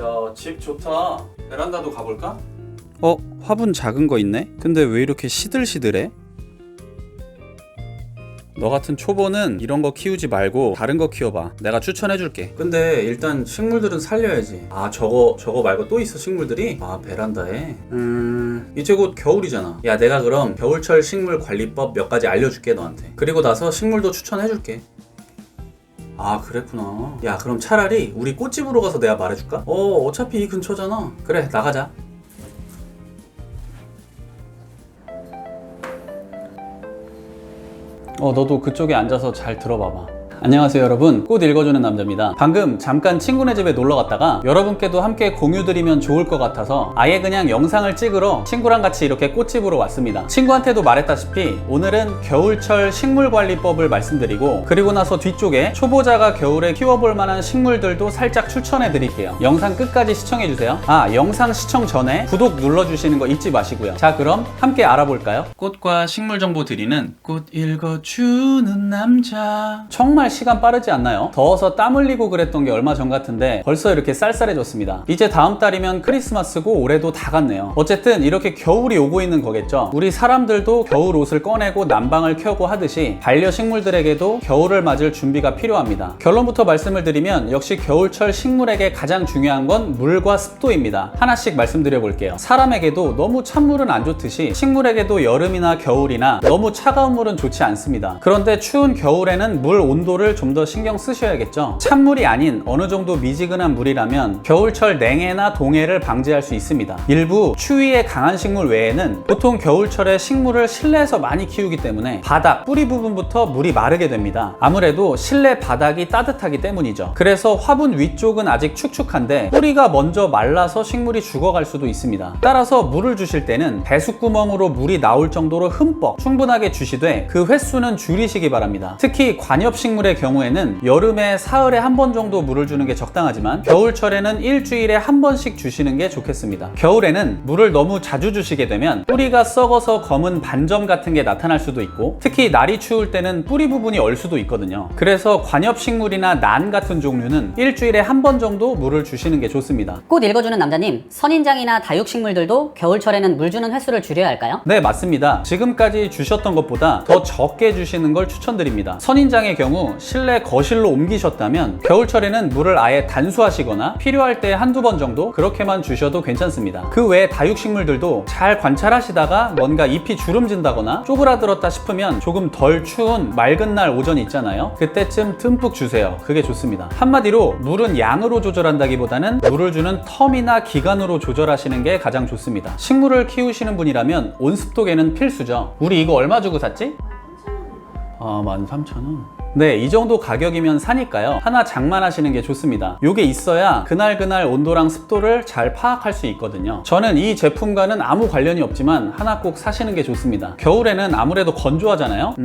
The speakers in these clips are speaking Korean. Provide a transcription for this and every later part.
야, 집 좋다. 베란다도 가볼까? 화분 작은 거 있네? 근데 왜 이렇게 시들시들해? 너 같은 초보는 이런 거 키우지 말고 다른 거 키워봐. 내가 추천해줄게. 근데 일단 식물들은 살려야지. 아, 저거 말고 또 있어, 식물들이? 아, 베란다에? 이제 곧 겨울이잖아. 야, 내가 그럼 겨울철 식물 관리법 몇 가지 알려줄게, 너한테. 그리고 나서 식물도 추천해줄게. 아, 그랬구나. 야, 그럼 차라리 우리 꽃집으로 가서 내가 말해줄까? 어차피 이 근처잖아. 그래, 나가자. 너도 그쪽에 앉아서 잘 들어봐봐. 안녕하세요 여러분, 꽃 읽어주는 남자입니다. 방금 잠깐 친구네 집에 놀러 갔다가 여러분께도 함께 공유드리면 좋을 것 같아서 아예 그냥 영상을 찍으러 친구랑 같이 이렇게 꽃집으로 왔습니다. 친구한테도 말했다시피 오늘은 겨울철 식물관리법을 말씀드리고, 그리고 나서 뒤쪽에 초보자가 겨울에 키워볼 만한 식물들도 살짝 추천해 드릴게요. 영상 끝까지 시청해주세요. 영상 시청 전에 구독 눌러주시는 거 잊지 마시고요. 자, 그럼 함께 알아볼까요? 꽃과 식물 정보 드리는 꽃 읽어주는 남자. 정말 시간 빠르지 않나요? 더워서 땀 흘리고 그랬던 게 얼마 전 같은데 벌써 이렇게 쌀쌀해졌습니다. 이제 다음 달이면 크리스마스고 올해도 다 갔네요. 어쨌든 이렇게 겨울이 오고 있는 거겠죠. 우리 사람들도 겨울 옷을 꺼내고 난방을 켜고 하듯이 반려식물들에게도 겨울을 맞을 준비가 필요합니다. 결론부터 말씀을 드리면 역시 겨울철 식물에게 가장 중요한 건 물과 습도입니다. 하나씩 말씀드려 볼게요. 사람에게도 너무 찬물은 안 좋듯이 식물에게도 여름이나 겨울이나 너무 차가운 물은 좋지 않습니다. 그런데 추운 겨울에는 물 온도를 좀 더 신경 쓰셔야겠죠. 찬물이 아닌 어느 정도 미지근한 물이라면 겨울철 냉해나 동해를 방지할 수 있습니다. 일부 추위에 강한 식물 외에는 보통 겨울철에 식물을 실내에서 많이 키우기 때문에 바닥, 뿌리 부분부터 물이 마르게 됩니다. 아무래도 실내 바닥이 따뜻하기 때문이죠. 그래서 화분 위쪽은 아직 축축한데 뿌리가 먼저 말라서 식물이 죽어갈 수도 있습니다. 따라서 물을 주실 때는 배수구멍으로 물이 나올 정도로 흠뻑 충분하게 주시되 그 횟수는 줄이시기 바랍니다. 특히 관엽식물의 경우에는 여름에 사흘에 한 번 정도 물을 주는 게 적당하지만 겨울철에는 일주일에 한 번씩 주시는 게 좋겠습니다. 겨울에는 물을 너무 자주 주시게 되면 뿌리가 썩어서 검은 반점 같은 게 나타날 수도 있고, 특히 날이 추울 때는 뿌리 부분이 얼 수도 있거든요. 그래서 관엽식물이나 난 같은 종류는 일주일에 한 번 정도 물을 주시는 게 좋습니다. 꽃 읽어주는 남자님, 선인장이나 다육식물들도 겨울철에는 물 주는 횟수를 줄여야 할까요? 네, 맞습니다. 지금까지 주셨던 것보다 더 적게 주시는 걸 추천드립니다. 선인장의 경우 실내 거실로 옮기셨다면 겨울철에는 물을 아예 단수하시거나 필요할 때 한두 번 정도 그렇게만 주셔도 괜찮습니다. 그 외에 다육식물들도 잘 관찰하시다가 뭔가 잎이 주름진다거나 쪼그라들었다 싶으면 조금 덜 추운 맑은 날 오전이 있잖아요. 그때쯤 듬뿍 주세요. 그게 좋습니다. 한마디로 물은 양으로 조절한다기보다는 물을 주는 텀이나 기간으로 조절하시는 게 가장 좋습니다. 식물을 키우시는 분이라면 온습도계는 필수죠. 우리 이거 얼마 주고 샀지? 13,000원. 네, 이 정도 가격이면 사니까요. 하나 장만하시는 게 좋습니다. 요게 있어야 그날 온도랑 습도를 잘 파악할 수 있거든요. 저는 이 제품과는 아무 관련이 없지만 하나 꼭 사시는 게 좋습니다. 겨울에는 아무래도 건조하잖아요.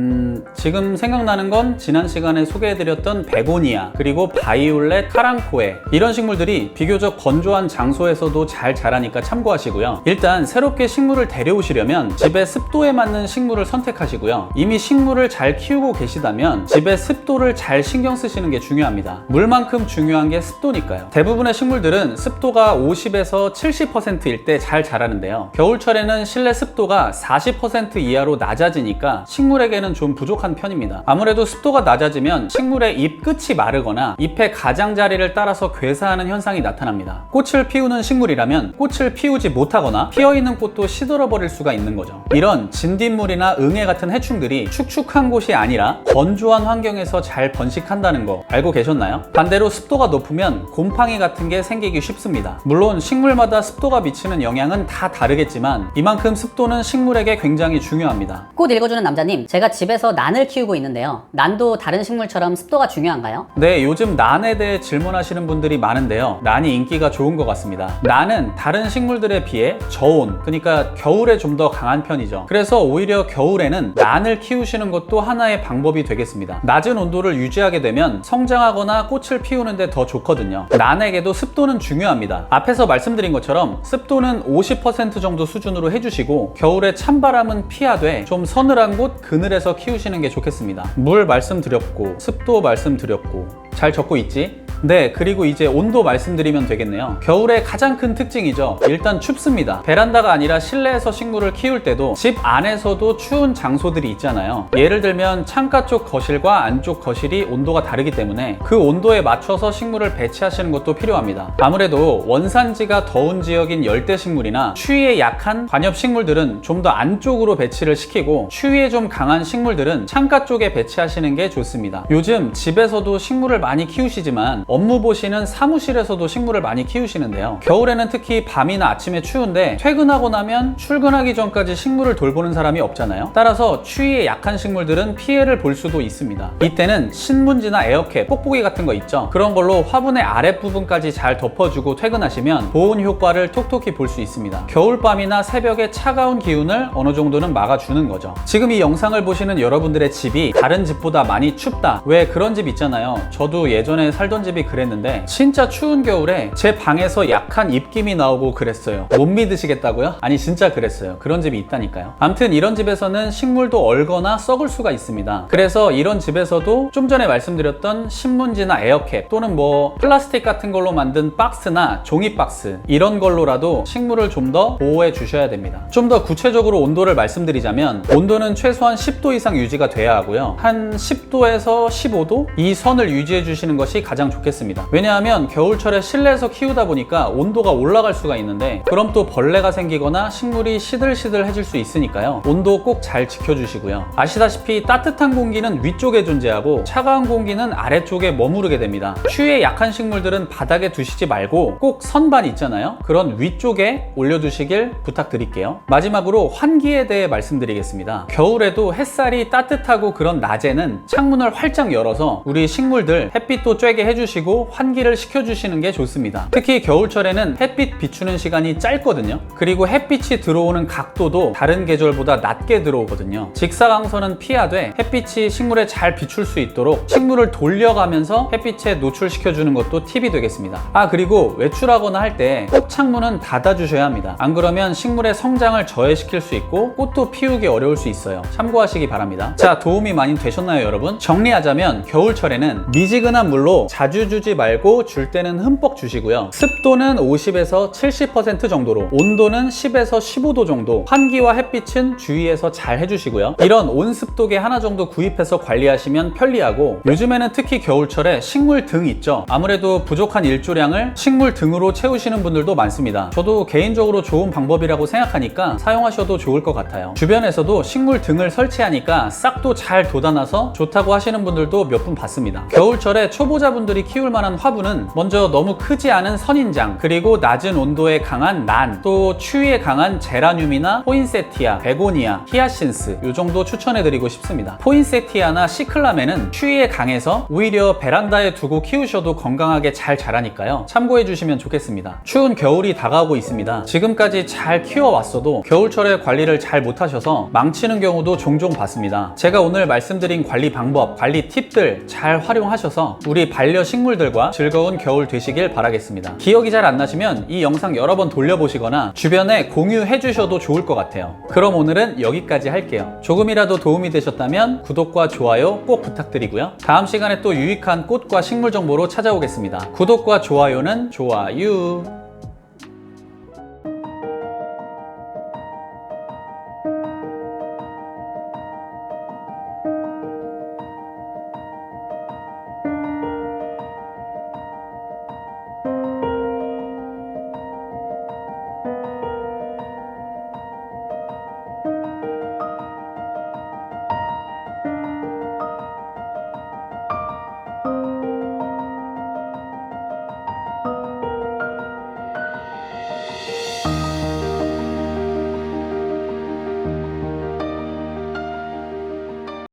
지금 생각나는 건 지난 시간에 소개해드렸던 베고니아, 그리고 바이올렛, 카랑코에, 이런 식물들이 비교적 건조한 장소에서도 잘 자라니까 참고하시고요. 일단 새롭게 식물을 데려오시려면 집의 습도에 맞는 식물을 선택하시고요. 이미 식물을 잘 키우고 계시다면 집에 습도를 잘 신경 쓰시는 게 중요합니다. 물만큼 중요한 게 습도니까요. 대부분의 식물들은 습도가 50에서 70%일 때 잘 자라는데요. 겨울철에는 실내 습도가 40% 이하로 낮아지니까 식물에게는 좀 부족한 편입니다. 아무래도 습도가 낮아지면 식물의 잎 끝이 마르거나 잎의 가장자리를 따라서 괴사하는 현상이 나타납니다. 꽃을 피우는 식물이라면 꽃을 피우지 못하거나 피어있는 꽃도 시들어버릴 수가 있는 거죠. 이런 진딧물이나 응애 같은 해충들이 축축한 곳이 아니라 건조한 환경에서 잘 번식한다는 거 알고 계셨나요? 반대로 습도가 높으면 곰팡이 같은 게 생기기 쉽습니다. 물론 식물마다 습도가 미치는 영향은 다 다르겠지만 이만큼 습도는 식물에게 굉장히 중요합니다. 꽃 읽어주는 남자님, 제가 집에서 난을 키우고 있는데요. 난도 다른 식물처럼 습도가 중요한가요? 네, 요즘 난에 대해 질문하시는 분들이 많은데요. 난이 인기가 좋은 것 같습니다. 난은 다른 식물들에 비해 저온, 그러니까 겨울에 좀 더 강한 편이죠. 그래서 오히려 겨울에는 난을 키우시는 것도 하나의 방법이 되겠습니다. 낮은 온도를 유지하게 되면 성장하거나 꽃을 피우는데 더 좋거든요. 난에게도 습도는 중요합니다. 앞에서 말씀드린 것처럼 습도는 50% 정도 수준으로 해주시고 겨울에 찬바람은 피하되 좀 서늘한 곳, 그늘에서 키우시는 게 좋겠습니다. 물 말씀드렸고 습도 말씀드렸고 잘 적고 있지? 네, 그리고 이제 온도 말씀드리면 되겠네요. 겨울의 가장 큰 특징이죠. 일단 춥습니다. 베란다가 아니라 실내에서 식물을 키울 때도 집 안에서도 추운 장소들이 있잖아요. 예를 들면 창가 쪽 거실과 안쪽 거실이 온도가 다르기 때문에 그 온도에 맞춰서 식물을 배치하시는 것도 필요합니다. 아무래도 원산지가 더운 지역인 열대식물이나 추위에 약한 관엽식물들은 좀 더 안쪽으로 배치를 시키고 추위에 좀 강한 식물들은 창가 쪽에 배치하시는 게 좋습니다. 요즘 집에서도 식물을 많이 키우시지만 업무 보시는 사무실에서도 식물을 많이 키우시는데요. 겨울에는 특히 밤이나 아침에 추운데 퇴근하고 나면 출근하기 전까지 식물을 돌보는 사람이 없잖아요. 따라서 추위에 약한 식물들은 피해를 볼 수도 있습니다. 이때는 신문지나 에어캡, 뽁뽁이 같은 거 있죠. 그런 걸로 화분의 아랫부분까지 잘 덮어주고 퇴근하시면 보온 효과를 톡톡히 볼 수 있습니다. 겨울밤이나 새벽에 차가운 기운을 어느 정도는 막아주는 거죠. 지금 이 영상을 보시는 여러분들의 집이 다른 집보다 많이 춥다. 왜 그런 집 있잖아요. 저도 예전에 살던 집이 그랬는데 진짜 추운 겨울에 제 방에서 약한 입김이 나오고 그랬어요. 못 믿으시겠다고요? 아니 진짜 그랬어요. 그런 집이 있다니까요. 아무튼 이런 집에서는 식물도 얼거나 썩을 수가 있습니다. 그래서 이런 집에서도 좀 전에 말씀드렸던 신문지나 에어캡 또는 뭐 플라스틱 같은 걸로 만든 박스나 종이 박스 이런 걸로라도 식물을 좀 더 보호해 주셔야 됩니다. 좀 더 구체적으로 온도를 말씀드리자면 온도는 최소한 10도 이상 유지가 돼야 하고요. 한 10도에서 15도 이 선을 유지해 주시는 것이 가장 좋겠습니다. 왜냐하면 겨울철에 실내에서 키우다 보니까 온도가 올라갈 수가 있는데 그럼 또 벌레가 생기거나 식물이 시들시들해질 수 있으니까요. 온도 꼭 잘 지켜주시고요. 아시다시피 따뜻한 공기는 위쪽에 존재하고 차가운 공기는 아래쪽에 머무르게 됩니다. 추위에 약한 식물들은 바닥에 두시지 말고 꼭 선반 있잖아요. 그런 위쪽에 올려두시길 부탁드릴게요. 마지막으로 환기에 대해 말씀드리겠습니다. 겨울에도 햇살이 따뜻하고 그런 낮에는 창문을 활짝 열어서 우리 식물들 햇빛도 쬐게 해주시고 환기를 시켜주시는 게 좋습니다. 특히 겨울철에는 햇빛 비추는 시간이 짧거든요. 그리고 햇빛이 들어오는 각도도 다른 계절보다 낮게 들어오거든요. 직사광선은 피하되 햇빛이 식물에 잘 비출 수 있도록 식물을 돌려가면서 햇빛에 노출시켜주는 것도 팁이 되겠습니다. 그리고 외출하거나 할 때 꼭 창문은 닫아주셔야 합니다. 안 그러면 식물의 성장을 저해시킬 수 있고 꽃도 피우기 어려울 수 있어요. 참고하시기 바랍니다. 자, 도움이 많이 되셨나요, 여러분? 정리하자면 겨울철에는 미지근한 물로 자주 주지 말고 줄 때는 흠뻑 주시고요. 습도는 50에서 70% 정도로, 온도는 10에서 15도 정도, 환기와 햇빛은 주의해서 잘 해주시고요. 이런 온습도계 하나 정도 구입해서 관리하시면 편리하고, 요즘에는 특히 겨울철에 식물 등 있죠. 아무래도 부족한 일조량을 식물 등으로 채우시는 분들도 많습니다. 저도 개인적으로 좋은 방법이라고 생각하니까 사용하셔도 좋을 것 같아요. 주변에서도 식물 등을 설치하니까 싹도 잘 돋아나서 좋다고 하시는 분들도 몇 분 봤습니다. 겨울철에 초보자분들이 키울 만한 화분은 먼저 너무 크지 않은 선인장, 그리고 낮은 온도에 강한 난, 또 추위에 강한 제라늄이나 포인세티아, 베고니아, 히아신스 이 정도 추천해드리고 싶습니다. 포인세티아나 시클라멘은 추위에 강해서 오히려 베란다에 두고 키우셔도 건강하게 잘 자라니까요. 참고해주시면 좋겠습니다. 추운 겨울이 다가오고 있습니다. 지금까지 잘 키워왔어도 겨울철에 관리를 잘 못하셔서 망치는 경우도 종종 봤습니다. 제가 오늘 말씀드린 관리 방법, 관리 팁들 잘 활용하셔서 우리 반려식물들과 즐거운 겨울 되시길 바라겠습니다. 기억이 잘 안 나시면 이 영상 여러 번 돌려보시거나 주변에 공유해 주셔도 좋을 것 같아요. 그럼 오늘은 여기까지 할게요. 조금이라도 도움이 되셨다면 구독과 좋아요 꼭 부탁드리고요. 다음 시간에 또 유익한 꽃과 식물 정보로 찾아오겠습니다. 구독과 좋아요는 좋아요.